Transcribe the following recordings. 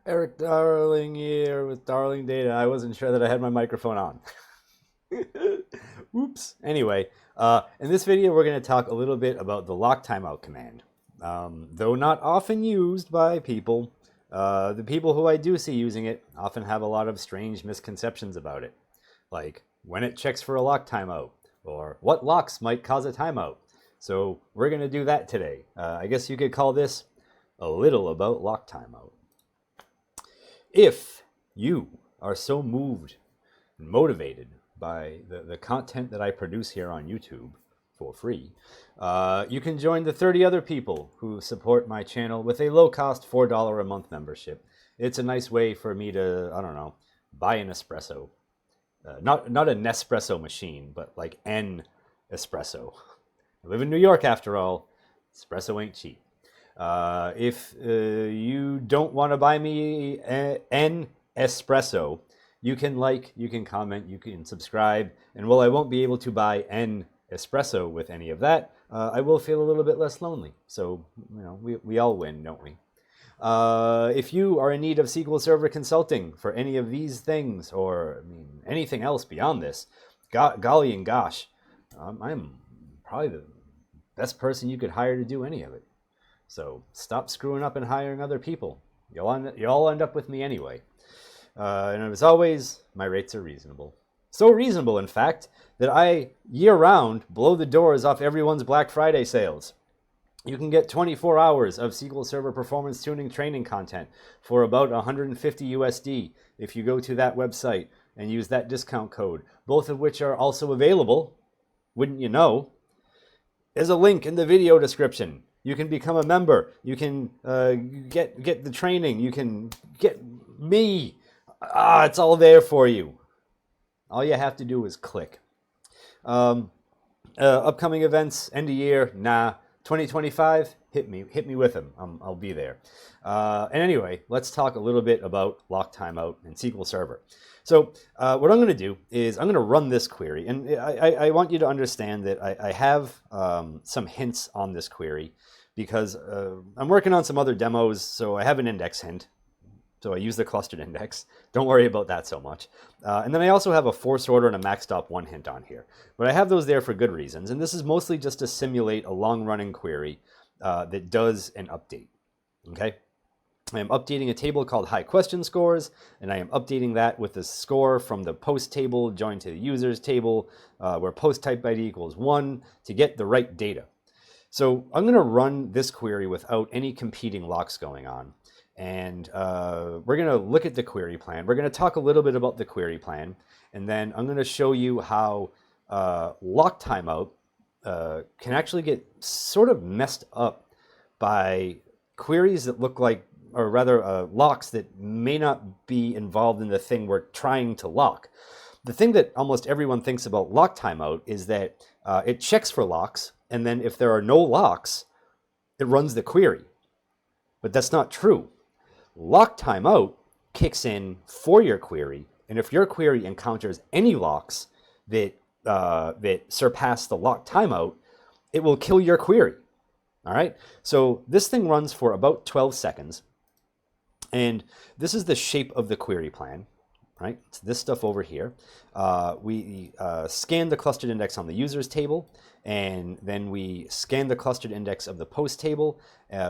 Erik Darling here with Darling Data. I wasn't sure that I had my microphone on. Oops. Anyway, in this video, we're going to talk a little bit about the lock timeout command. Though not often used by people, the people who I do see using it often have a lot of strange misconceptions about it, like when it checks for a lock timeout, or what locks might cause a timeout. So we're going to do that today. I guess you could call this a little about lock timeout. If you are so moved and motivated by the content that I produce here on YouTube for free, you can join the 30 other people who support my channel with a low-cost $4 a month membership. It's a nice way for me to, I don't know, buy an espresso. Not a Nespresso machine, but like an espresso. I live in New York after all. Espresso ain't cheap. If you don't want to buy me an espresso, you can like, you can comment, you can subscribe, and while I won't be able to buy an espresso with any of that, I will feel a little bit less lonely. So, you know, we all win, don't we? If you are in need of SQL Server consulting for any of these things, or I mean, anything else beyond this, golly and gosh, I'm probably the best person you could hire to do any of it. So stop screwing up and hiring other people. You'll all end up with me anyway. And as always, my rates are reasonable. So reasonable, in fact, that I, year-round, blow the doors off everyone's Black Friday sales. You can get 24 hours of SQL Server performance tuning training content for about 150 USD if you go to that website and use that discount code, both of which are also available, wouldn't you know, there's a link in the video description. You can become a member. You can get the training. You can get me. It's all there for you. All you have to do is click. Upcoming events, end of year, nah. 2025, hit me with them. I'll be there. And anyway, let's talk a little bit about lock timeout and SQL Server. So what I'm going to do is I'm going to run this query, and I want you to understand that I have some hints on this query because I'm working on some other demos, so I have an index hint. So I use the clustered index. Don't worry about that so much. And then I also have a force order and a max stop one hint on here. But I have those there for good reasons. And this is mostly just to simulate a long-running query that does an update. Okay? I am updating a table called high question scores, and I am updating that with the score from the post table joined to the users table, where post type ID equals 1 to get the right data. So I'm going to run this query without any competing locks going on. And we're going to look at the query plan. We're going to talk a little bit about the query plan, and then I'm going to show you how lock timeout can actually get sort of messed up by queries that look like, or rather locks that may not be involved in the thing we're trying to lock. The thing that almost everyone thinks about lock timeout is that it checks for locks, and then if there are no locks, it runs the query. But that's not true. Lock timeout kicks in for your query, and if your query encounters any locks that surpass the lock timeout, it will kill your query. All right. So this thing runs for about 12 seconds, and this is the shape of the query plan. Right. It's this stuff over here. We scan the clustered index on the users table, and then we scan the clustered index of the post table.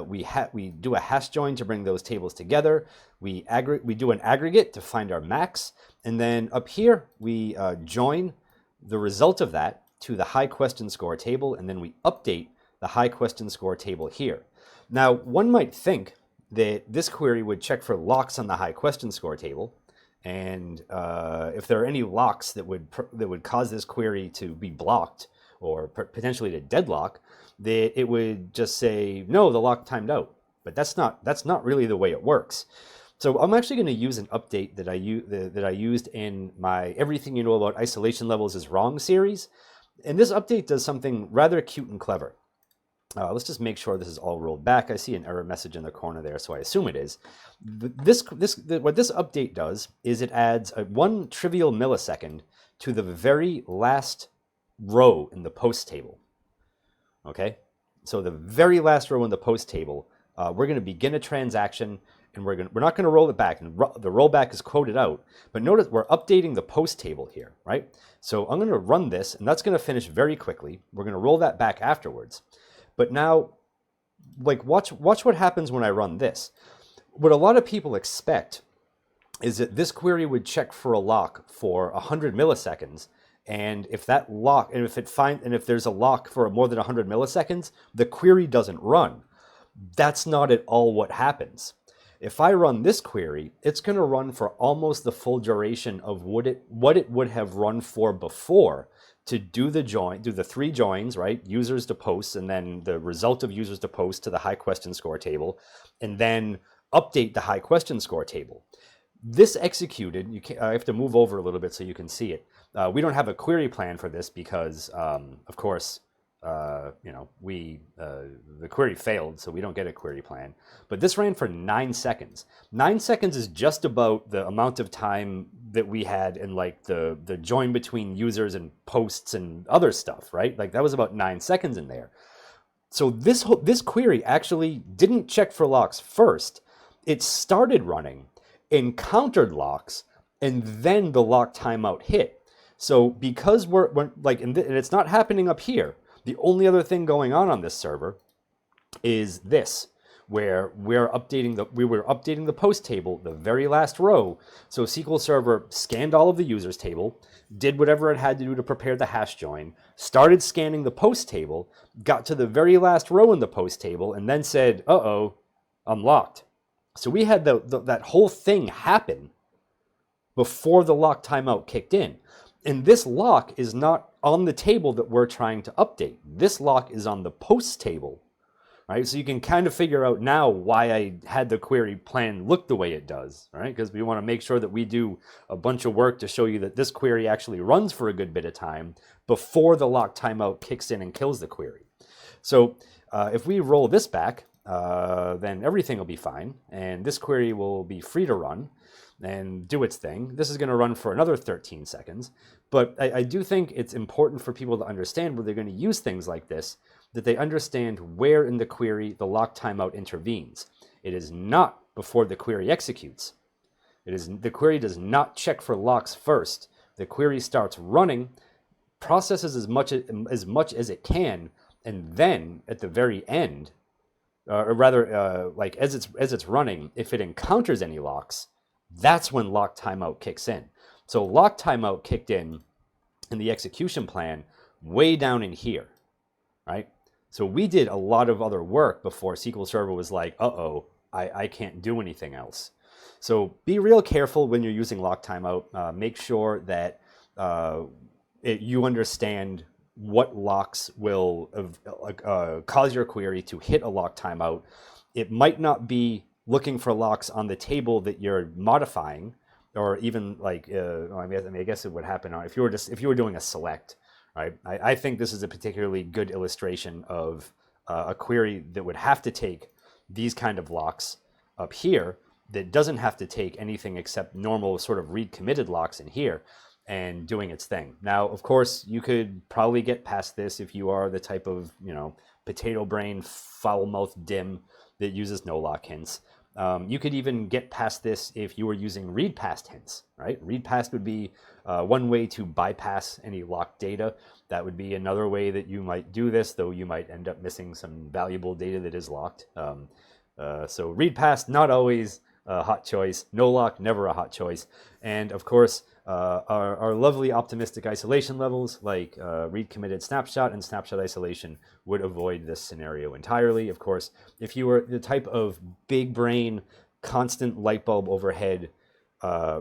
We do a hash join to bring those tables together. We do an aggregate to find our max, and then up here we join the result of that to the high question score table, and then we update the high question score table here. Now, one might think that this query would check for locks on the high question score table. And if there are any locks that would cause this query to be blocked or potentially to deadlock, that it would just say no, the lock timed out. But that's not really the way it works. So I'm actually going to use an update that I used in my Everything You Know About Isolation Levels is Wrong series, and this update does something rather cute and clever. Let's just make sure this is all rolled back. I see an error message in the corner there, so I assume it is. What this update does is it adds 1 trivial millisecond to the very last row in the post table. Okay, so the very last row in the post table, we're going to begin a transaction, and we're not going to roll it back, and the rollback is quoted out. But notice we're updating the post table here, right? So I'm going to run this, and that's going to finish very quickly. We're going to roll that back afterwards. But now, like, watch what happens when I run this. What a lot of people expect is that this query would check for a lock for 100 milliseconds, and if that lock, and if there's a lock for more than 100 milliseconds, the query doesn't run. That's not at all what happens. If I run this query, it's going to run for almost the full duration of what it would have run for before to do the 3 joins, right? Users to posts, and then the result of users to posts to the high question score table, and then update the high question score table. This executed, I have to move over a little bit so you can see it. We don't have a query plan for this because, of course, the query failed, so we don't get a query plan. But this ran for 9 seconds. 9 seconds is just about the amount of time that we had in like the join between users and posts and other stuff, right? Like that was about 9 seconds in there. So this query actually didn't check for locks first. It started running, encountered locks, and then the lock timeout hit. So because we're like, and it's not happening up here. The only other thing going on this server is this, where we were updating the post table, the very last row. So SQL Server scanned all of the users table, did whatever it had to do to prepare the hash join, started scanning the post table, got to the very last row in the post table, and then said, uh-oh, I'm locked. So we had that whole thing happen before the lock timeout kicked in. And this lock is not on the table that we're trying to update. This lock is on the post table, right? So you can kind of figure out now why I had the query plan look the way it does, right? Because we want to make sure that we do a bunch of work to show you that this query actually runs for a good bit of time before the lock timeout kicks in and kills the query. So if we roll this back, then everything will be fine, and this query will be free to run and do its thing. This is going to run for another 13 seconds, but I do think it's important for people to understand when they're going to use things like this, that they understand where in the query the lock timeout intervenes. It is not before the query executes. The query does not check for locks first. The query starts running, processes as much as it can, and then at the very end, or rather, like as it's running, if it encounters any locks, that's when lock timeout kicks in. So lock timeout kicked in the execution plan way down in here, right? So we did a lot of other work before SQL Server was like, uh-oh, I can't do anything else. So be real careful when you're using lock timeout. Make sure that you understand what locks will cause your query to hit a lock timeout. It might not be looking for locks on the table that you're modifying, or even like I guess it would happen if you were doing a select, right? I think this is a particularly good illustration of a query that would have to take these kind of locks up here that doesn't have to take anything except normal sort of read committed locks in here and doing its thing. Now, of course, you could probably get past this if you are the type of, potato brain, foul-mouthed dim that uses no lock hints. You could even get past this if you were using read past hints, right? Read past would be one way to bypass any locked data. That would be another way that you might do this, though you might end up missing some valuable data that is locked. So read past, not always a hot choice. No lock, never a hot choice. And of course, our lovely optimistic isolation levels like read committed snapshot and snapshot isolation would avoid this scenario entirely. Of course, if you were the type of big brain, constant light bulb overhead,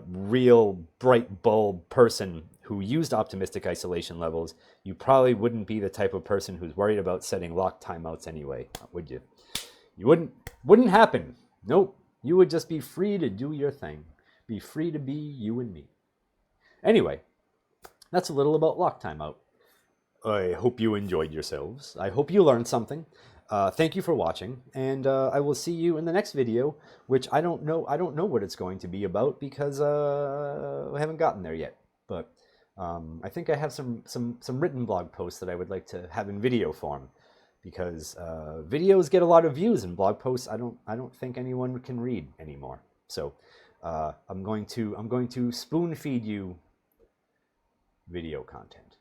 real bright bulb person who used optimistic isolation levels, you probably wouldn't be the type of person who's worried about setting lock timeouts anyway, would you? You wouldn't happen. Nope. You would just be free to do your thing. Be free to be you and me. Anyway, that's a little about lock timeout. I hope you enjoyed yourselves. I hope you learned something. Thank you for watching, and I will see you in the next video, which I don't know what it's going to be about because I haven't gotten there yet. But I think I have some written blog posts that I would like to have in video form. because videos get a lot of views, and blog posts I don't think anyone can read anymore. So I'm going to spoon feed you video content.